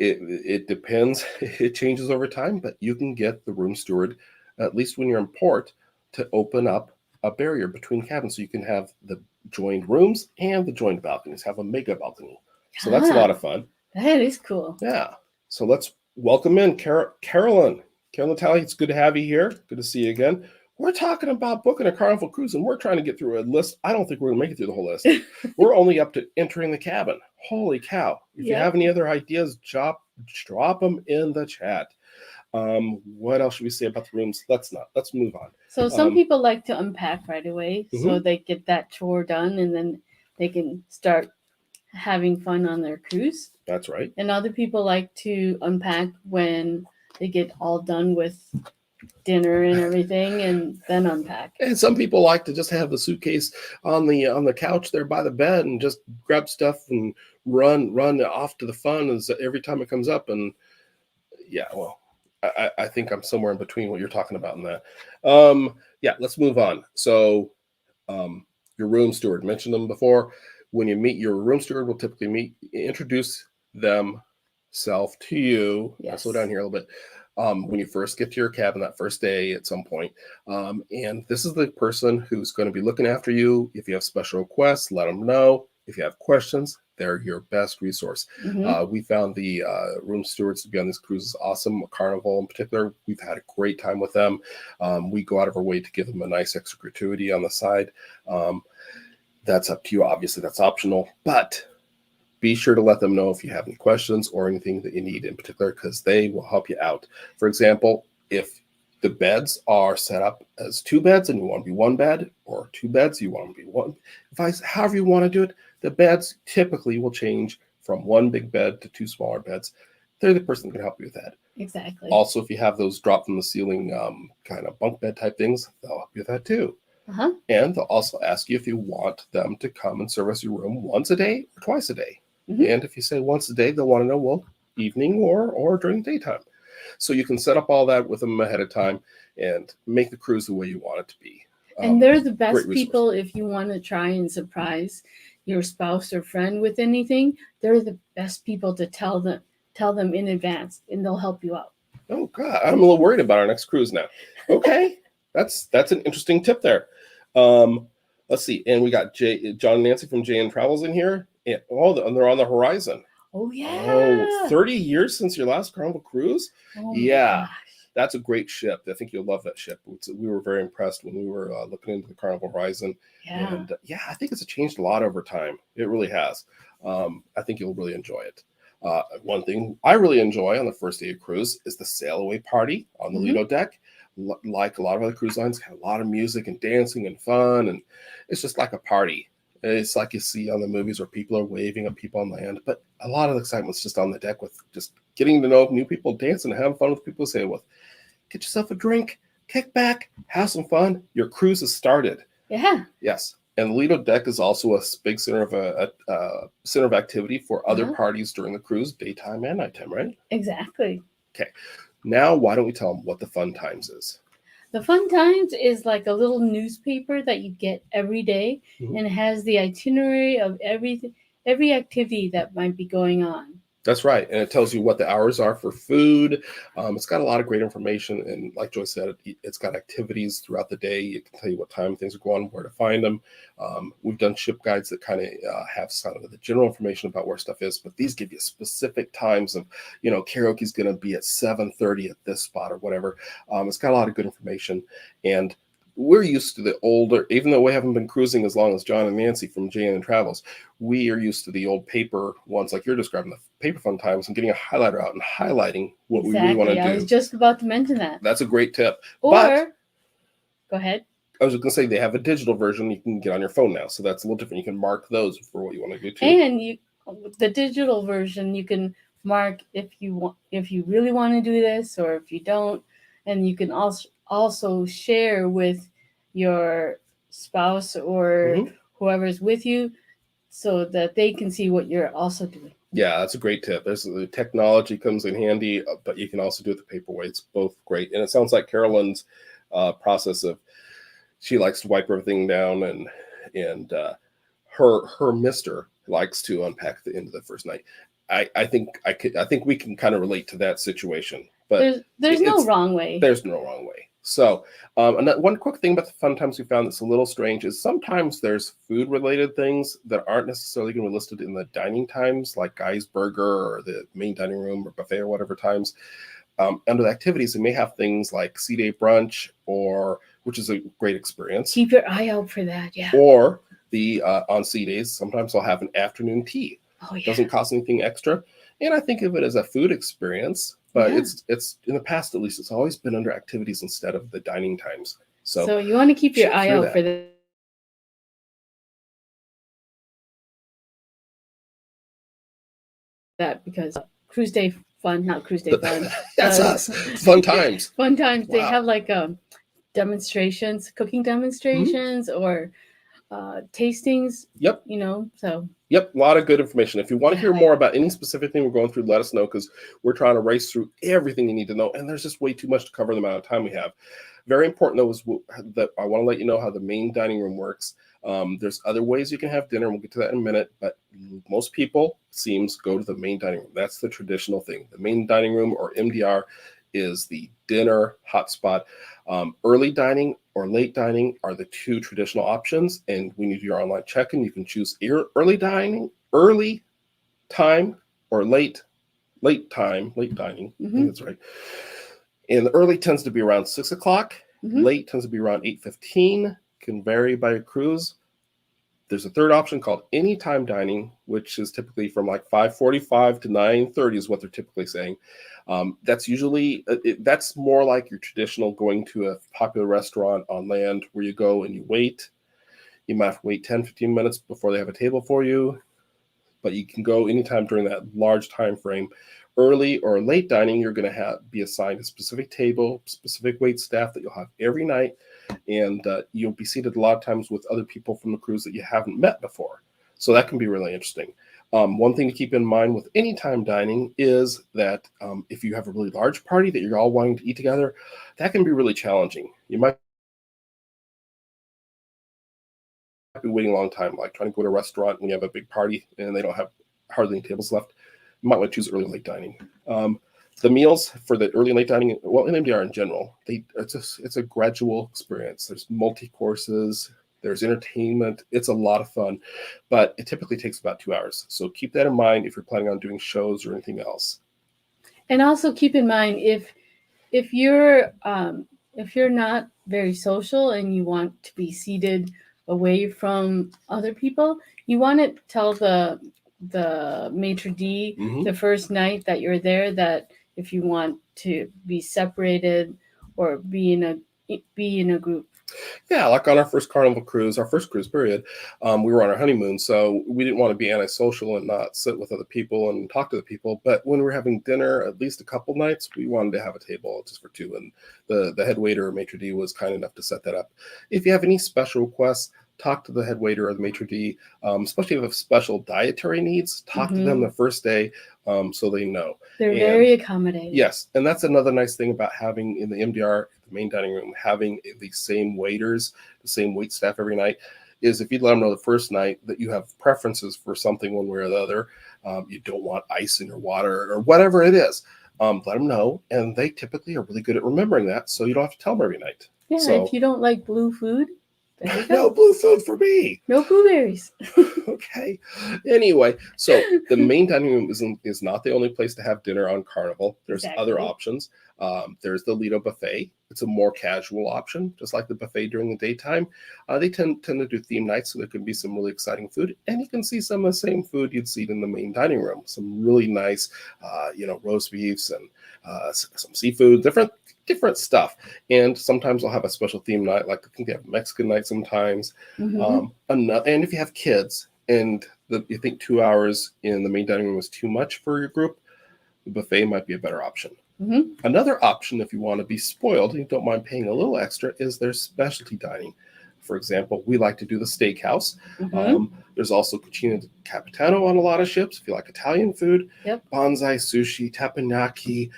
[SPEAKER 1] It depends. It changes over time, but you can get the room steward, at least when you're in port, to open up a barrier between cabins so you can have the joined rooms and the joined balconies, have a mega balcony. So that's a lot of fun.
[SPEAKER 2] That is cool.
[SPEAKER 1] Yeah. So let's welcome in Carolyn. Carolyn Talley, it's good to have you here. Good to see you again. We're talking about booking a Carnival cruise, and we're trying to get through a list. I don't think we're going to make it through the whole list. We're only up to entering the cabin. Holy cow. If you have any other ideas, drop them in the chat. What else should we say about the rooms? Let's move on.
[SPEAKER 2] So some people like to unpack right away so they get that chore done and then they can start having fun on their cruise.
[SPEAKER 1] That's right.
[SPEAKER 2] And other people like to unpack when they get all done with dinner and everything and then unpack.
[SPEAKER 1] And some people like to just have the suitcase on the couch there by the bed and just grab stuff and run off to the fun as every time it comes up. And yeah, well, I think I'm somewhere in between what you're talking about in that. Let's move on. So your room steward, mentioned them before. When you meet your room steward, will typically introduce themselves to you.
[SPEAKER 2] Yes.
[SPEAKER 1] I'll slow down here a little bit. When you first get to your cabin that first day at some point. And this is the person who's going to be looking after you. If you have special requests, let them know. If you have questions, they're your best resource. We found the room stewards to be on these cruises awesome. Carnival in particular, we've had a great time with them. We go out of our way to give them a nice extra gratuity on the side. That's up to you. Obviously, that's optional. But be sure to let them know if you have any questions or anything that you need in particular, because they will help you out. For example, if the beds are set up as 2 beds and you want to be 1 bed, or 2 beds, you want to be 1. However you want to do it, the beds typically will change from 1 big bed to 2 smaller beds. They're the person that can help you with that.
[SPEAKER 2] Exactly.
[SPEAKER 1] Also, if you have those drop from the ceiling kind of bunk bed type things, they'll help you with that too. And they'll also ask you if you want them to come and service your room once a day or twice a day. And if you say once a day, they'll want to know, well, evening or during the daytime. So you can set up all that with them ahead of time and make the cruise the way you want it to be.
[SPEAKER 2] And they're the best people if you want to try and surprise your spouse or friend with anything. They're the best people to tell them in advance, and they'll help you out.
[SPEAKER 1] Oh God, I'm a little worried about our next cruise now. Okay, that's an interesting tip there. Let's see, and we got John and Nancy from JN Travels in here. And they're on the horizon.
[SPEAKER 2] Oh yeah.
[SPEAKER 1] 30 years since your last Carnival cruise.
[SPEAKER 2] Oh,
[SPEAKER 1] yeah, that's a great ship. I think you'll love that ship. We were very impressed when we were looking into the Carnival Horizon.
[SPEAKER 2] Yeah.
[SPEAKER 1] And I think it's changed a lot over time. It really has. I think you'll really enjoy it. One thing I really enjoy on the first day of cruise is the sail away party on the Lido deck. Like a lot of other cruise lines, have a lot of music and dancing and fun, and it's just like a party. It's like you see on the movies where people are waving at people on land, but a lot of the excitement's just on the deck with just getting to know new people, dancing, and having fun with people to sail with. Get yourself a drink, kick back, have some fun. Your cruise has started.
[SPEAKER 2] Yeah.
[SPEAKER 1] Yes. And the Lido deck is also a big center of activity for other parties during the cruise, daytime and nighttime, right?
[SPEAKER 2] Exactly.
[SPEAKER 1] Okay. Now, why don't we tell them what the fun times is?
[SPEAKER 2] The fun times is like a little newspaper that you get every day, and it has the itinerary of every activity that might be going on.
[SPEAKER 1] That's right. And it tells you what the hours are for food. It's got a lot of great information. And like Joyce said, it's got activities throughout the day. It can tell you what time things are going, where to find them. We've done ship guides that kind of have some of the general information about where stuff is, but these give you specific times of, karaoke's going to be at 7:30 at this spot or whatever. It's got a lot of good information. And we're used to the older, even though we haven't been cruising as long as John and Nancy from JN Travels, we are used to the old paper ones like you're describing, the paper fun times, and getting a highlighter out and highlighting what we really want to do.
[SPEAKER 2] I was just about to mention that.
[SPEAKER 1] That's a great tip.
[SPEAKER 2] Go ahead.
[SPEAKER 1] I was just going to say they have a digital version you can get on your phone now, so that's a little different. You can mark those for what you want to do too.
[SPEAKER 2] And the digital version, you can mark if you really want to do this or if you don't, and you can also share with your spouse or whoever's with you so that they can see what you're also doing.
[SPEAKER 1] Yeah, that's a great tip. The technology comes in handy, but you can also do it the paper way. It's both great. And it sounds like Carolyn's process of, she likes to wipe everything down, and her mister likes to unpack the end of the first night. I think we can kind of relate to that situation. But
[SPEAKER 2] there's no wrong way.
[SPEAKER 1] There's no wrong way. So one quick thing about the fun times we found that's a little strange is sometimes there's food related things that aren't necessarily going to be listed in the dining times, like Guy's Burger or the main dining room or buffet or whatever times. Under the activities, they may have things like sea day brunch, which is a great experience.
[SPEAKER 2] Keep your eye out for that, yeah.
[SPEAKER 1] Or the on sea days, sometimes they'll have an afternoon tea.
[SPEAKER 2] Oh, yeah.
[SPEAKER 1] It doesn't cost anything extra. And I think of it as a food experience, but it's in the past, at least, it's always been under activities instead of the dining times. So
[SPEAKER 2] you want to keep your eye out for that because cruise day fun, not cruise day fun.
[SPEAKER 1] That's us. Fun times.
[SPEAKER 2] Fun times. Wow. They have like demonstrations, cooking demonstrations, or tastings.
[SPEAKER 1] Yep. Yep, a lot of good information. If you want to hear more about any specific thing we're going through, let us know, because we're trying to race through everything you need to know, and there's just way too much to cover the amount of time we have. Very important, though, is that I want to let you know how the main dining room works. There's other ways you can have dinner, and we'll get to that in a minute, but most people, seems, go to the main dining room. That's the traditional thing. The main dining room, or MDR, is the dinner hotspot. Early dining or late dining are the two traditional options. And when you do your online check-in, you can choose early time, or late dining. I think that's right. And the early tends to be around 6 o'clock. Late tends to be around 8:15. Can vary by your cruise. There's a third option called anytime dining, which is typically from like 5:45 to 9:30 is what they're typically saying. That's usually, that's more like your traditional going to a popular restaurant on land where you go and you wait. You might have to wait 10, 15 minutes before they have a table for you, but you can go anytime during that large time frame. Early or late dining, you're going to be assigned a specific table, specific wait staff that you'll have every night, and you'll be seated a lot of times with other people from the cruise that you haven't met before. So that can be really interesting. One thing to keep in mind with anytime dining is that if you have a really large party that you're all wanting to eat together, that can be really challenging. You might be waiting a long time, like trying to go to a restaurant when you have a big party and they don't have hardly any tables left. You might want to choose early and late dining. The meals for the early and late dining, well, in MDR in general, it's a gradual experience. There's multi-courses, there's entertainment. It's a lot of fun, but it typically takes about 2 hours. So keep that in mind if you're planning on doing shows or anything else.
[SPEAKER 2] And also keep in mind if you're not very social and you want to be seated away from other people, you want to tell the the maitre d'
[SPEAKER 1] Mm-hmm.
[SPEAKER 2] the first night that you're there, that if you want to be separated or be in a group.
[SPEAKER 1] Yeah, like on our first Carnival cruise, our first cruise period, we were on our honeymoon, so we didn't want to be antisocial and not sit with other people and talk to the people. But when we were having dinner, at least a couple nights, we wanted to have a table just for two, and the head waiter or maitre d' was kind enough to set that up. If you have any special requests, talk to the head waiter or the maitre d', especially if you have special dietary needs. Talk to them the first day, so they know.
[SPEAKER 2] They're very accommodating.
[SPEAKER 1] Yes, and that's another nice thing about having in the MDR, the main dining room, having the same waiters, the same wait staff every night, is if you let them know the first night that you have preferences for something one way or the other, you don't want ice in your water or whatever it is, let them know, and they typically are really good at remembering that, so you don't have to tell them every night.
[SPEAKER 2] Yeah, so, if you don't like blue food, there you go.
[SPEAKER 1] No blue food for me.
[SPEAKER 2] No blueberries.
[SPEAKER 1] Okay. Anyway, so the main dining room is not the only place to have dinner on Carnival. There's other options. There's the Lido buffet. It's a more casual option, just like the buffet during the daytime. They tend to do theme nights, so there can be some really exciting food, and you can see some of the same food you'd see in the main dining room. Some really nice, roast beefs and some seafood, different stuff. And sometimes they'll have a special theme night, like I think they have Mexican night sometimes. And if you have kids and you think 2 hours in the main dining room is too much for your group, the buffet might be a better option. Another option, if you want to be spoiled and you don't mind paying a little extra, is there's specialty dining. For example, we like to do the steakhouse. There's also cucina di capitano on a lot of ships if you like Italian food. Bonsai sushi, teppanyaki,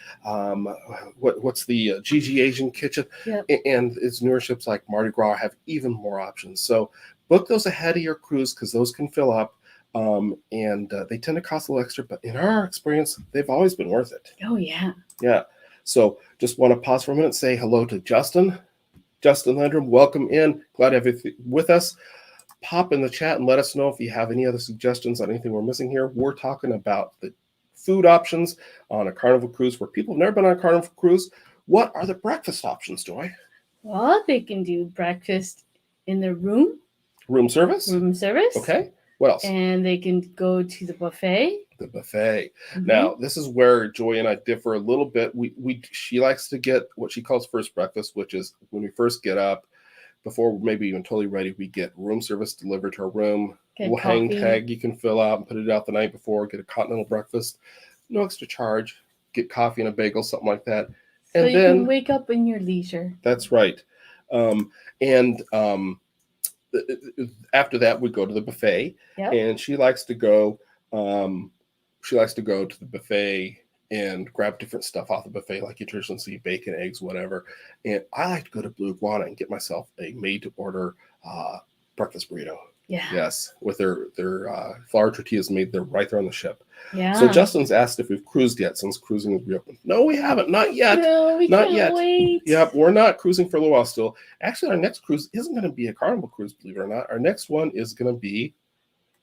[SPEAKER 1] what's the Gigi Asian kitchen? And it's newer ships like Mardi Gras have even more options. So book those ahead of your cruise because those can fill up. And they tend to cost a little extra, but in our experience, they've always been worth it.
[SPEAKER 2] Oh, yeah.
[SPEAKER 1] Yeah. So just want to pause for a minute, say hello to Justin. Justin Landrum, welcome in. Glad to have you with us. Pop in the chat and let us know if you have any other suggestions on anything we're missing here. We're talking about the food options on a Carnival cruise. For people who've never been on a Carnival cruise, what are the breakfast options, Joy?
[SPEAKER 2] Well, they can do breakfast in their room.
[SPEAKER 1] Room service?
[SPEAKER 2] Room service.
[SPEAKER 1] Okay. What else?
[SPEAKER 2] And they can go to the buffet.
[SPEAKER 1] The buffet. Now, this is where Joy and I differ a little bit. She likes to get what she calls first breakfast, which is when we first get up, before we're maybe even totally ready, we get room service delivered to our room. We'll hang tag you can fill out and put it out the night before. Get a continental breakfast, no extra charge. Get coffee and a bagel, something like that.
[SPEAKER 2] So and you then, can wake up in your leisure.
[SPEAKER 1] That's right. After that, we go to the buffet, and she likes to go. To the buffet and grab different stuff off the buffet, like you traditionally see, bacon, eggs, whatever. And I like to go to Blue Iguana and get myself a made-to-order breakfast burrito.
[SPEAKER 2] Yeah.
[SPEAKER 1] Yes, with their flour tortillas made there right there on the ship.
[SPEAKER 2] Yeah.
[SPEAKER 1] So Justin's asked if we've cruised yet since cruising is reopened. No, we haven't. Not yet.
[SPEAKER 2] No, we
[SPEAKER 1] not
[SPEAKER 2] can't
[SPEAKER 1] yet.
[SPEAKER 2] Wait.
[SPEAKER 1] Yep, we're not cruising for a little while still. Actually, our next cruise isn't going to be a Carnival cruise, believe it or not. Our next one is going to be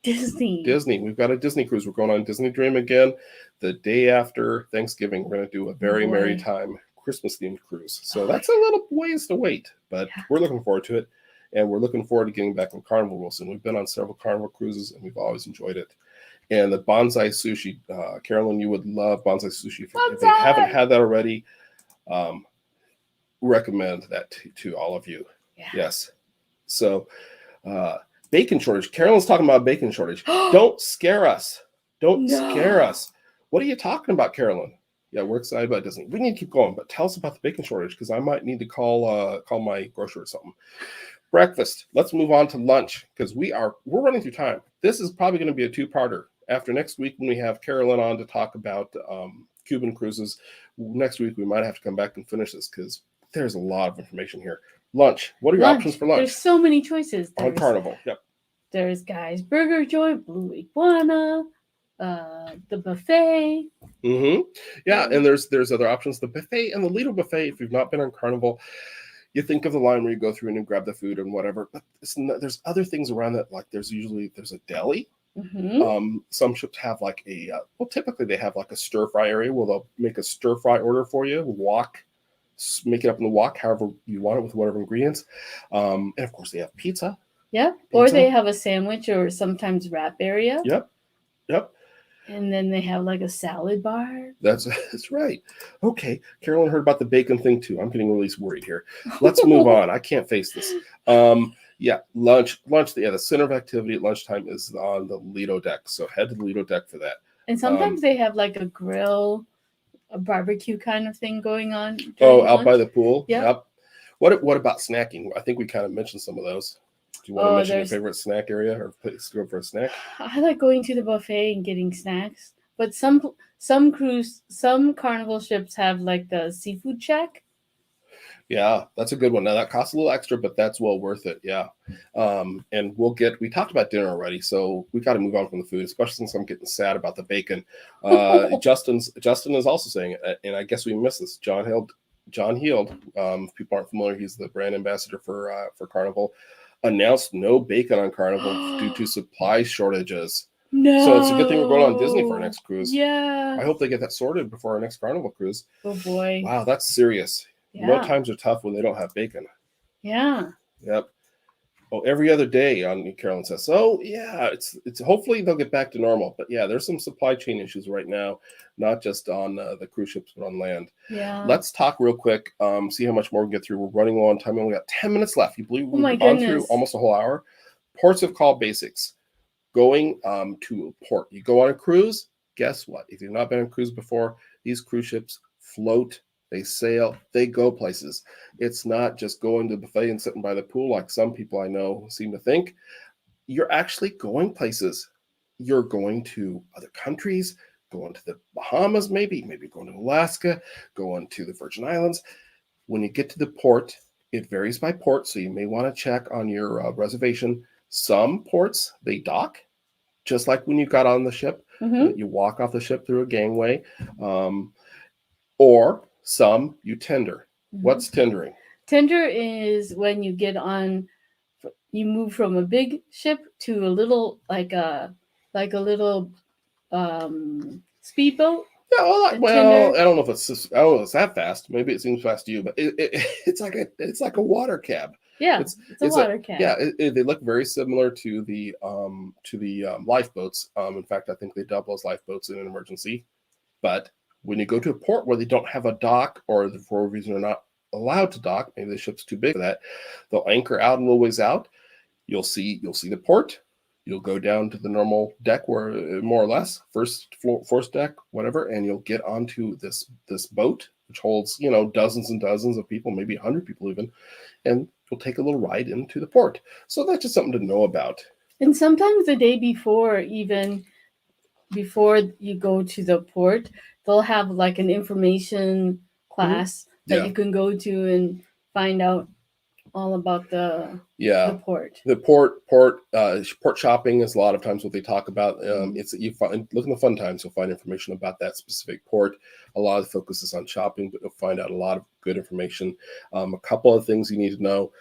[SPEAKER 2] Disney.
[SPEAKER 1] We've got a Disney cruise. We're going on Disney Dream again the day after Thanksgiving. We're going to do a very merry time Christmas themed cruise. So that's a little ways to wait, but we're looking forward to it. And we're looking forward to getting back on Carnival real soon. We've been on several Carnival cruises and we've always enjoyed it. And the bonsai sushi, Carolyn, you would love bonsai sushi. If you haven't had that already, recommend that to all of you.
[SPEAKER 2] Yeah.
[SPEAKER 1] Yes. So, bacon shortage. Carolyn's talking about bacon shortage. Don't scare us. Don't scare us. What are you talking about, Carolyn? Yeah, we're excited about Disney. We need to keep going, but tell us about the bacon shortage because I might need to call my grocer or something. Breakfast. Let's move on to lunch because we're running through time. This is probably going to be a two-parter. After next week, when we have Carolyn on to talk about Cuban cruises, next week we might have to come back and finish this because there's a lot of information here. Lunch. What are your options for lunch?
[SPEAKER 2] There's so many choices.
[SPEAKER 1] On Carnival. Yep.
[SPEAKER 2] There's Guy's Burger Joint, Blue Iguana, the buffet.
[SPEAKER 1] Yeah, and there's other options. The buffet and the Lido buffet, if you've not been on Carnival, you think of the line where you go through and you grab the food and whatever, but there's other things around that. Like there's a deli. Some ships have like typically they have like a stir fry area where they'll make a stir fry order for you, make it up in the wok, however you want it with whatever ingredients. And of course they have pizza.
[SPEAKER 2] Yeah. Or they have a sandwich or sometimes wrap area.
[SPEAKER 1] Yep.
[SPEAKER 2] And then they have like a salad bar.
[SPEAKER 1] That's right. Okay, Carolyn heard about the bacon thing too. I'm getting really worried here. Let's move on. I can't face this. Yeah, lunch. Yeah, the center of activity at lunchtime is on the Lido deck. So head to the Lido deck for that.
[SPEAKER 2] And sometimes they have like a grill, a barbecue kind of thing going on.
[SPEAKER 1] Oh, out by the pool.
[SPEAKER 2] Yep.
[SPEAKER 1] What about snacking? I think we kind of mentioned some of those. Do you want to mention your favorite snack area or place to go for a snack?
[SPEAKER 2] I like going to the buffet and getting snacks, but some Carnival ships have like the seafood check.
[SPEAKER 1] Yeah, that's a good one. Now that costs a little extra, but that's well worth it. Yeah. And we talked about dinner already, so we got to move on from the food, especially since I'm getting sad about the bacon. Justin is also saying it, and I guess we missed this. John Heald, if people aren't familiar, he's the brand ambassador for Carnival, announced no bacon on Carnival due to supply shortages.
[SPEAKER 2] No.
[SPEAKER 1] So it's a good thing we're going on Disney for our next cruise.
[SPEAKER 2] Yeah.
[SPEAKER 1] I hope they get that sorted before our next Carnival cruise.
[SPEAKER 2] Oh boy.
[SPEAKER 1] Wow, that's serious. Yeah. You know, times are tough when they don't have bacon.
[SPEAKER 2] Yeah.
[SPEAKER 1] Yep. Oh, every other day on Carolyn says. So yeah, it's hopefully they'll get back to normal. But yeah, there's some supply chain issues right now, not just on the cruise ships, but on land.
[SPEAKER 2] Yeah.
[SPEAKER 1] Let's talk real quick, see how much more we can get through. We're running low on time. We only got 10 minutes left. You believe we've gone through almost a whole hour? Ports of call basics. Going to a port. You go on a cruise, guess what? If you've not been on a cruise before, these cruise ships float. They sail, they go places. It's not just going to the buffet and sitting by the pool like some people I know seem to think. You're actually going places. You're going to other countries, going to the Bahamas, maybe going to Alaska, going to the Virgin Islands. When you get to the port, it varies by port, so you may want to check on your reservation. Some ports, they dock, just like when you got on the ship.
[SPEAKER 2] Mm-hmm.
[SPEAKER 1] You walk off the ship through a gangway. Or some you tender. Mm-hmm. What's tendering?
[SPEAKER 2] Tender is when you get on, you move from a big ship to a little, like a little speedboat.
[SPEAKER 1] Yeah, well, I don't know if it's that fast. Maybe it seems fast to you, but it's like a water cab.
[SPEAKER 2] Yeah, it's a water cab.
[SPEAKER 1] Yeah, they look very similar to the lifeboats. In fact, I think they double as lifeboats in an emergency. But when you go to a port where they don't have a dock, or for a reason they're not allowed to dock, maybe the ship's too big for that, they'll anchor out a little ways out. You'll see the port. You'll go down to the normal deck, where more or less first deck, whatever, and you'll get onto this boat, which holds dozens and dozens of people, maybe 100 people even, and you'll take a little ride into the port. So that's just something to know about.
[SPEAKER 2] And sometimes the day before, even before you go to the port, they'll have like an information class that you can go to and find out all about the port.
[SPEAKER 1] The port shopping is a lot of times what they talk about. It's look in the fun times, you'll find information about that specific port. A lot of the focus is on shopping, but you'll find out a lot of good information. A couple of things you need to know.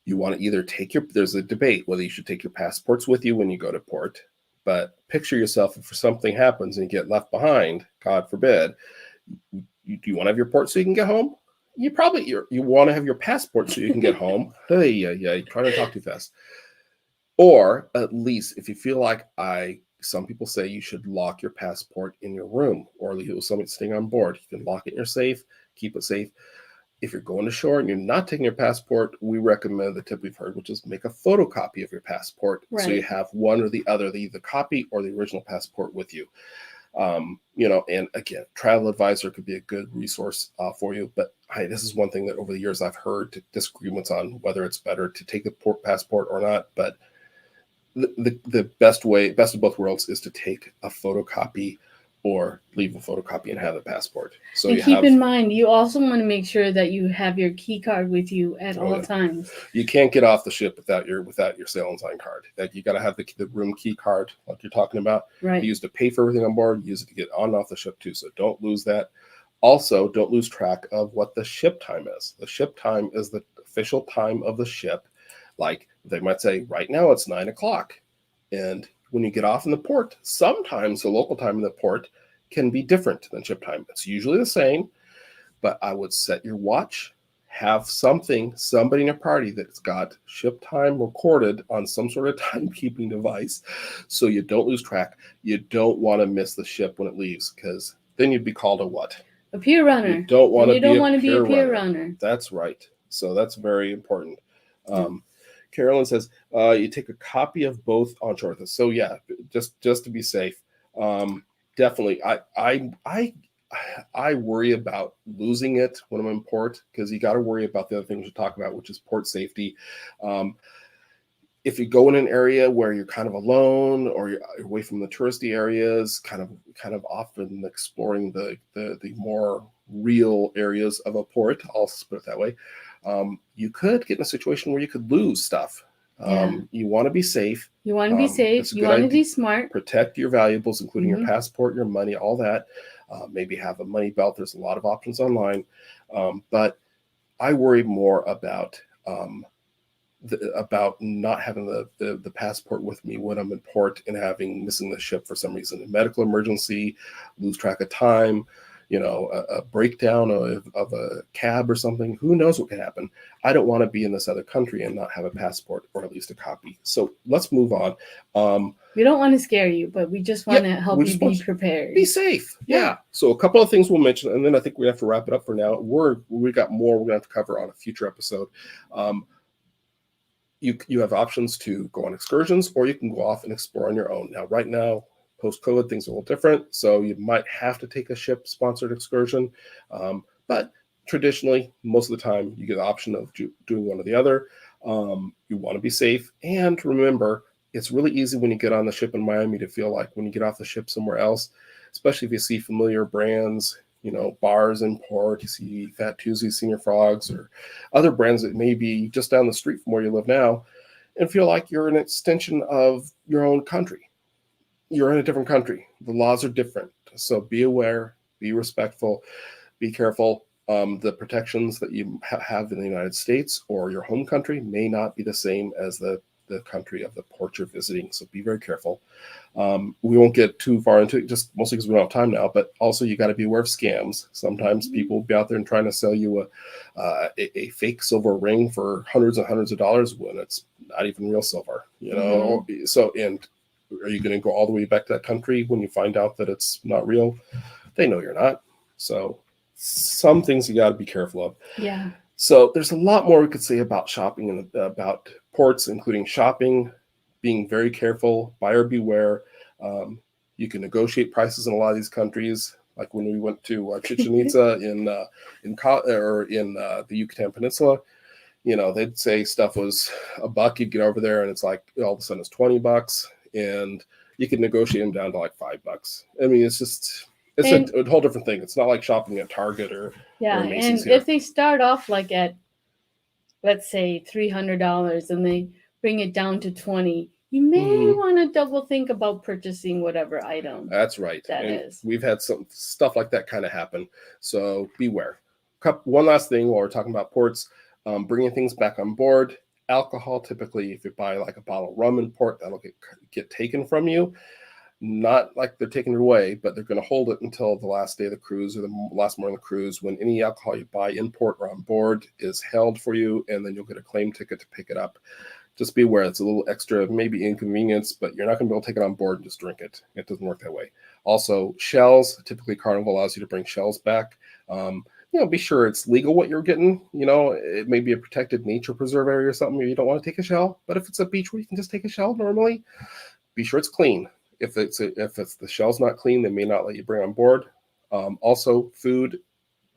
[SPEAKER 1] You want to either there's a debate whether you should take your passports with you when you go to port. But picture yourself, if something happens and you get left behind, God forbid, you want to have your port so you can get home? You want to have your passport so you can get home. Hey, try not to talk too fast. Or at least if you feel like some people say you should lock your passport in your room or leave it with somebody staying on board. You can lock it in your safe, keep it safe. If you're going to shore and you're not taking your passport, we recommend the tip we've heard, which is make a photocopy of your passport. Right. So you have one or the other, the copy or the original passport with you. And again, travel advisor could be a good resource for you. But this is one thing that over the years I've heard disagreements on whether it's better to take the passport or not. But the best of both worlds is to take a photocopy or leave a photocopy and have the passport. So and
[SPEAKER 2] keep in mind, you also want to make sure that you have your key card with you at all times.
[SPEAKER 1] You can't get off the ship without your sail and sign card. Like you got to have the room key card, like you're talking about.
[SPEAKER 2] Right.
[SPEAKER 1] You use to pay for everything on board. Use it to get on and off the ship too. So don't lose that. Also, don't lose track of what the ship time is. The ship time is the official time of the ship. Like they might say, right now it's 9:00, and when you get off in the port, sometimes the local time in the port can be different than ship time. It's usually the same, but I would set your watch, have somebody in a party that's got ship time recorded on some sort of timekeeping device, so you don't lose track. You don't want to miss the ship when it leaves, because then you'd be called a what?
[SPEAKER 2] A pier runner.
[SPEAKER 1] You don't want to
[SPEAKER 2] be a pier runner.
[SPEAKER 1] That's right. So that's very important. Carolyn says you take a copy of both onshore. So yeah, just to be safe. Definitely, I worry about losing it when I'm in port, because you got to worry about the other things we talk about, which is port safety. If you go in an area where you're kind of alone, or you're away from the touristy areas, kind of often exploring the more real areas of a port, I'll put it that way, you could get in a situation where you could lose stuff. You want to be safe.
[SPEAKER 2] You want to be safe. You want to be smart.
[SPEAKER 1] Protect your valuables, including your passport, your money, all that. Maybe have a money belt. There's a lot of options online. But I worry more about not having the passport with me when I'm in port, and missing the ship for some reason. A medical emergency, lose track of time, a breakdown of a cab or something. Who knows what could happen? I don't want to be in this other country and not have a passport, or at least a copy. So let's move on.
[SPEAKER 2] We don't want to scare you, but we just want to help you be prepared.
[SPEAKER 1] Be safe. Yeah. So a couple of things we'll mention, and then I think we have to wrap it up for now. We got more we're going to have to cover on a future episode. You have options to go on excursions, or you can go off and explore on your own. Now, right now, post-COVID, things are a little different, so you might have to take a ship-sponsored excursion. But traditionally, most of the time, you get the option of doing one or the other. You want to be safe, and remember, it's really easy when you get on the ship in Miami to feel like when you get off the ship somewhere else, especially if you see familiar brands, bars in port, you see Fat Tuesday, Senior Frogs, or other brands that may be just down the street from where you live now, and feel like you're an extension of your own country. You're in a different country. The laws are different. So be aware, be respectful, be careful. The protections that you have in the United States or your home country may not be the same as the country of the port you're visiting. So be very careful. We won't get too far into it, just mostly because we don't have time now, but also you got to be aware of scams. Sometimes people will be out there and trying to sell you a fake silver ring for hundreds and hundreds of dollars when it's not even real silver, So, and are you going to go all the way back to that country when you find out that it's not real? They know you're not. So some things you got to be careful of.
[SPEAKER 2] Yeah.
[SPEAKER 1] So there's a lot more we could say about shopping and about ports, including shopping, being very careful, buyer beware. You can negotiate prices in a lot of these countries. Like when we went to Chichen Itza in the Yucatan Peninsula, they'd say stuff was $1. You'd get over there and it's like all of a sudden it's $20, and you can negotiate them down to like $5. I mean, it's a whole different thing. It's not like shopping at Target or Macy's.
[SPEAKER 2] And if they start off like at, let's say, $300 and they bring it down to $20, you may want to double think about purchasing whatever item.
[SPEAKER 1] That's right.
[SPEAKER 2] That is.
[SPEAKER 1] We've had some stuff like that kind of happen. So beware. One last thing while we're talking about ports, bringing things back on board. Alcohol, typically, if you buy like a bottle of rum in port, that'll get taken from you. Not like they're taking it away, but they're going to hold it until the last day of the cruise or the last morning of the cruise, when any alcohol you buy in port or on board is held for you, and then you'll get a claim ticket to pick it up. Just be aware, it's a little extra, maybe inconvenience, but you're not going to be able to take it on board and just drink it. It doesn't work that way. Also, shells, typically Carnival allows you to bring shells back. Be sure it's legal what you're getting. It may be a protected nature preserve area or something where you don't want to take a shell, but if it's a beach where you can just take a shell normally, be sure it's clean. If the shell's not clean, they may not let you bring on board. Also, food.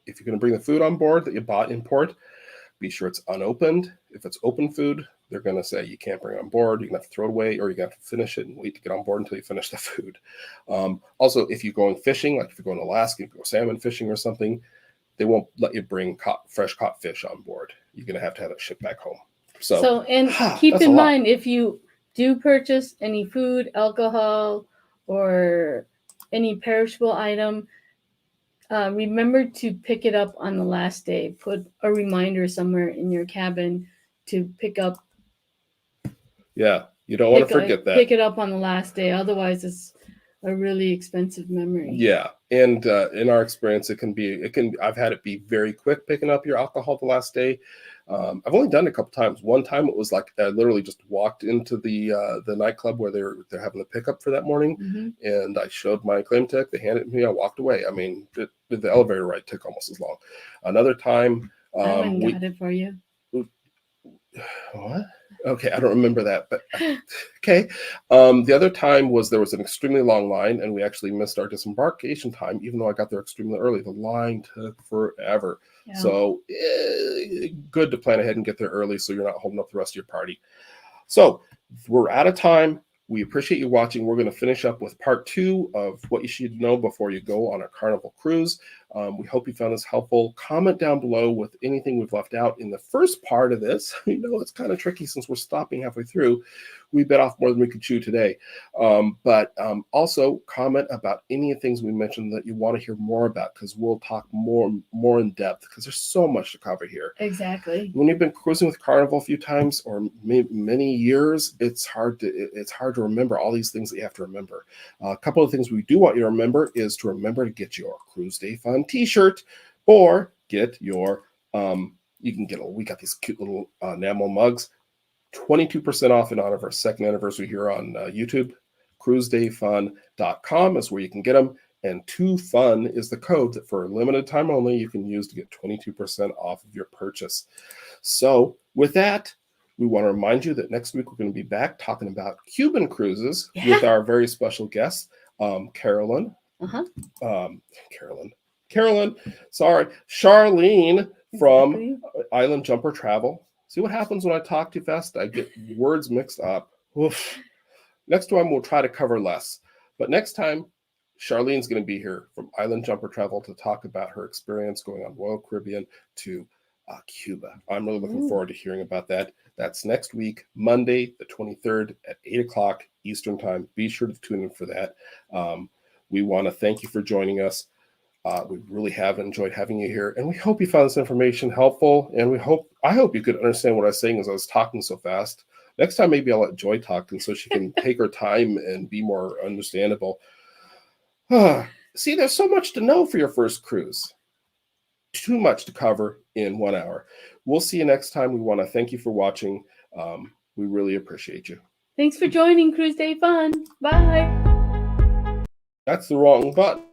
[SPEAKER 1] If you're going to bring the food on board that you bought in port, be sure it's unopened. If it's open food, they're going to say you can't bring it on board. You're going to have to throw it away, or you're going to have to finish it and wait to get on board until you finish the food. Also, if you're going fishing, like if you're going to Alaska, if you go salmon fishing or something, they won't let you bring fresh caught fish on board. You're going to have it shipped back home. So
[SPEAKER 2] keep in mind, if you do purchase any food, alcohol, or any perishable item, remember to pick it up on the last day. Put a reminder somewhere in your cabin to pick up.
[SPEAKER 1] Yeah, you don't want to forget that.
[SPEAKER 2] Pick it up on the last day. Otherwise, it's a really expensive memory.
[SPEAKER 1] Yeah, And in our experience, I've had it be very quick picking up your alcohol the last day. I've only done it a couple times. One time it was like I literally just walked into the nightclub where they're having the pickup for that morning, and I showed my claim tech. They handed it to me. I walked away. I mean, the elevator ride took almost as long. Another time,
[SPEAKER 2] I went and got it for you.
[SPEAKER 1] What? Okay, I don't remember that, but okay. The other time was there was an extremely long line, and we actually missed our disembarkation time, even though I got there extremely early. The line took forever. Yeah. So good to plan ahead and get there early so you're not holding up the rest of your party. So we're out of time. We appreciate you watching. We're going to finish up with part 2 of what you should know before you go on a Carnival cruise. We hope you found this helpful. Comment down below with anything we've left out in the first part of this. We know it's kind of tricky since we're stopping halfway through. We bit off more than we could chew today. But also comment about any of the things we mentioned that you want to hear more about, because we'll talk more in depth, because there's so much to cover here.
[SPEAKER 2] Exactly.
[SPEAKER 1] When you've been cruising with Carnival a few times or many years, it's hard to remember all these things that you have to remember. A couple of things we do want you to remember is to remember to get your Cruise Day Fun t-shirt, or get your we got these cute little enamel mugs. 22% off in honor of our 2nd anniversary here on YouTube. cruisedayfun.com is where you can get them, and 2FUN is the code that for a limited time only you can use to get 22% off of your purchase. So with that, we want to remind you that next week we're going to be back talking about Cuban cruises with our very special guest, Charlene, Charlene from Island Jumper Travel. See what happens when I talk too fast? I get words mixed up. Oof. Next time we'll try to cover less. But next time, Charlene's going to be here from Island Jumper Travel to talk about her experience going on Royal Caribbean to Cuba. I'm really looking forward to hearing about that. That's next week, Monday, the 23rd at 8 o'clock Eastern Time. Be sure to tune in for that. We want to thank you for joining us. We really have enjoyed having you here, and we hope you found this information helpful, and I hope you could understand what I was saying as I was talking so fast. Next time, maybe I'll let Joy talk, and so she can take her time and be more understandable. See, there's so much to know for your first cruise. Too much to cover in 1 hour. We'll see you next time. We want to thank you for watching. We really appreciate you.
[SPEAKER 2] Thanks for joining Cruise Day Fun. Bye.
[SPEAKER 1] That's the wrong button.